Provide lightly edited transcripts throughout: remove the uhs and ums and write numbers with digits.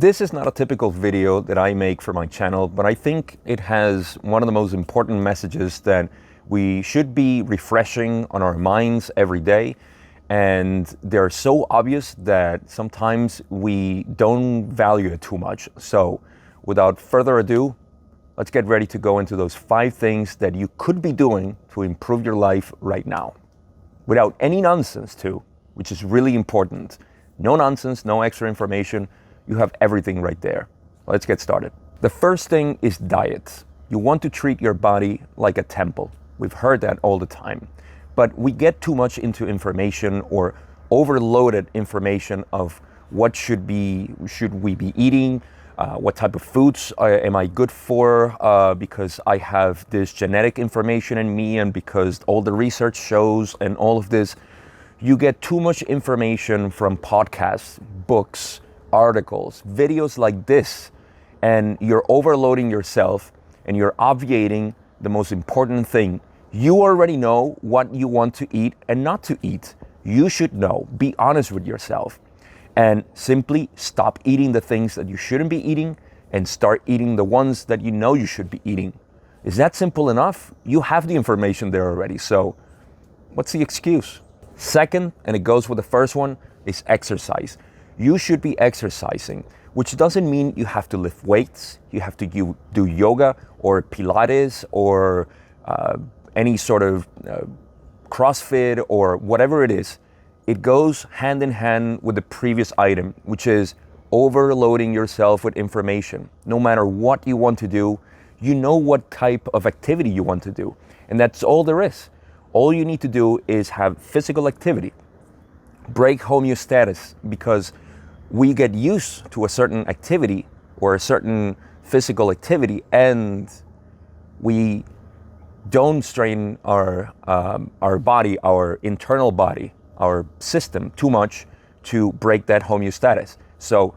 This is not a typical video that I make for my channel, but I think it has one of the most important messages that we should be refreshing on our minds every day. And they're so obvious that sometimes we don't value it too much. So without further ado, let's get ready to go into those 5 things that you could be doing to improve your life right now. Without any nonsense too, which is really important. No nonsense, no extra information. You have everything right there. Let's get started. The first thing is diet. You want to treat your body like a temple. We've heard that all the time. But we get too much into information or overloaded information of what should we be eating, what type of foods am I good for because I have this genetic information in me and because all the research shows and all of this. You get too much information from podcasts, books, articles, videos like this, and you're overloading yourself and you're obviating the most important thing. You already know what you want to eat and not to eat. You should know. Be honest with yourself and simply stop eating the things that you shouldn't be eating and start eating the ones that you know you should be eating. Is that simple enough? You have the information there already, so what's the excuse? Second, and it goes with the first one, is exercise. You should be exercising, which doesn't mean you have to lift weights, you have to do yoga or Pilates or any sort of CrossFit or whatever it is. It goes hand in hand with the previous item, which is overloading yourself with information. No matter what you want to do, you know what type of activity you want to do. And that's all there is. All you need to do is have physical activity. Break homeostasis, because we get used to a certain activity or a certain physical activity and we don't strain our body, our internal body, our system too much to break that homeostasis. So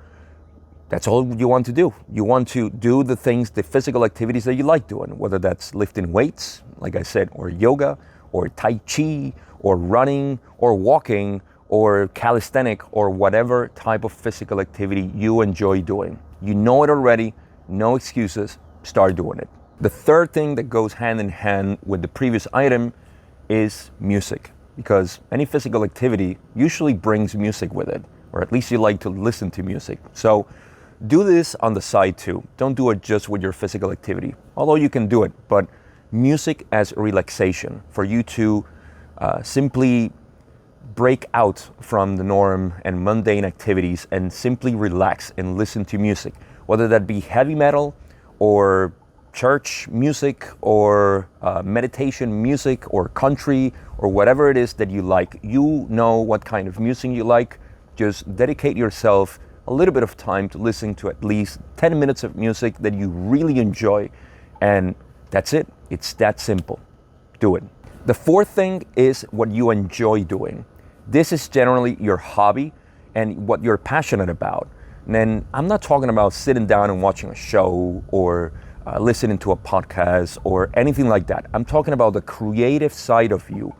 that's all you want to do. You want to do the things, the physical activities that you like doing, whether that's lifting weights, like I said, or yoga, or Tai Chi, or running, or walking, or calisthenic, or whatever type of physical activity you enjoy doing. You know it already, no excuses, start doing it. The third thing that goes hand in hand with the previous item is music, because any physical activity usually brings music with it, or at least you like to listen to music. So do this on the side too. Don't do it just with your physical activity, although you can do it, but music as relaxation for you to simply break out from the norm and mundane activities and simply relax and listen to music, whether that be heavy metal or church music or meditation music or country or whatever it is that you like. You know what kind of music you like. Just dedicate yourself a little bit of time to listen to at least 10 minutes of music that you really enjoy, and that's it. It's that simple. Do it. The fourth thing is what you enjoy doing. This is generally your hobby and what you're passionate about. And then I'm not talking about sitting down and watching a show or listening to a podcast or anything like that. I'm talking about the creative side of you.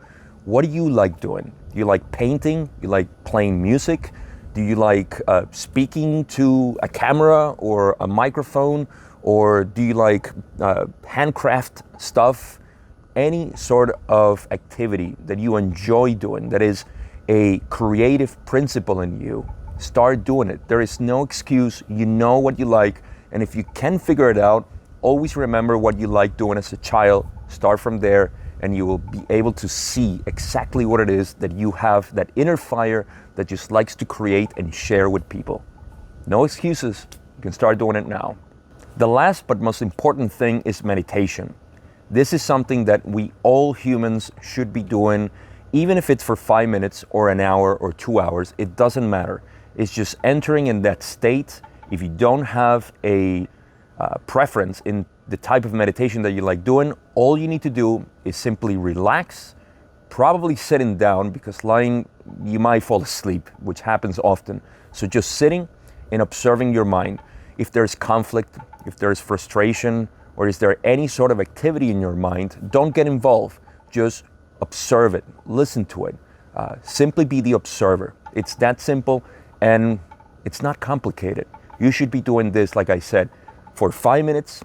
What do you like doing? Do you like painting? You like playing music? Do you like speaking to a camera or a microphone? Or do you like handcraft stuff? Any sort of activity that you enjoy doing that is a creative principle in you, start doing it. There is no excuse. You know what you like, and if you can figure it out, always remember what you like doing as a child. Start from there, and you will be able to see exactly what it is that you have, that inner fire that just likes to create and share with people. No excuses. You can start doing it now. The last but most important thing is meditation. This is something that we all humans should be doing, even if it's for 5 minutes or an hour or 2 hours, it doesn't matter. It's just entering in that state. If you don't have a preference in the type of meditation that you like doing, all you need to do is simply relax, probably sitting down, because lying, you might fall asleep, which happens often. So just sitting and observing your mind. If there's conflict, if there's frustration, or is there any sort of activity in your mind, don't get involved. Just observe it, listen to it. Simply be the observer. It's that simple, and it's not complicated. You should be doing this, like I said, for 5 minutes,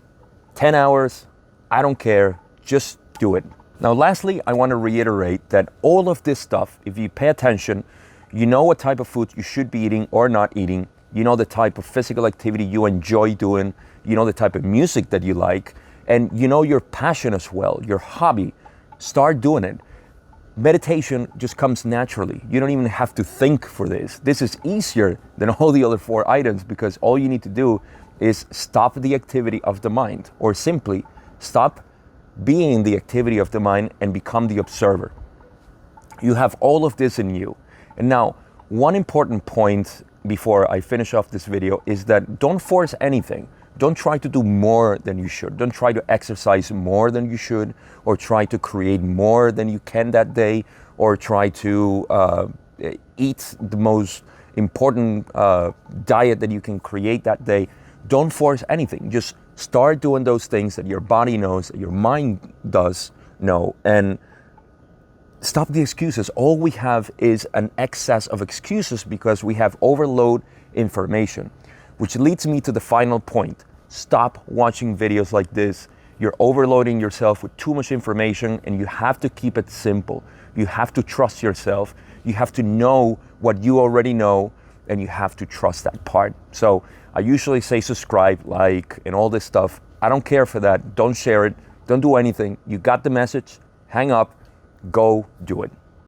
10 hours, I don't care, just do it. Now, lastly, I want to reiterate that all of this stuff, if you pay attention, you know what type of food you should be eating or not eating. You know the type of physical activity you enjoy doing. You know the type of music that you like. And you know your passion as well, your hobby. Start doing it. Meditation just comes naturally. You don't even have to think for this. This is easier than all the other 4 items because all you need to do is stop the activity of the mind, or simply stop being the activity of the mind and become the observer. You have all of this in you. And now, one important point before I finish off this video is that don't force anything. Don't try to do more than you should. Don't try to exercise more than you should, or try to create more than you can that day, or try to eat the most important diet that you can create that day. Don't force anything. Just start doing those things that your body knows, that your mind does know, and stop the excuses. All we have is an excess of excuses because we have overload information, which leads me to the final point. Stop watching videos like this. You're overloading yourself with too much information, and you have to keep it simple. You have to trust yourself. You have to know what you already know, and you have to trust that part. So I usually say subscribe, like, and all this stuff. I don't care for that. Don't share it. Don't do anything. You got the message. Hang up. Go do it.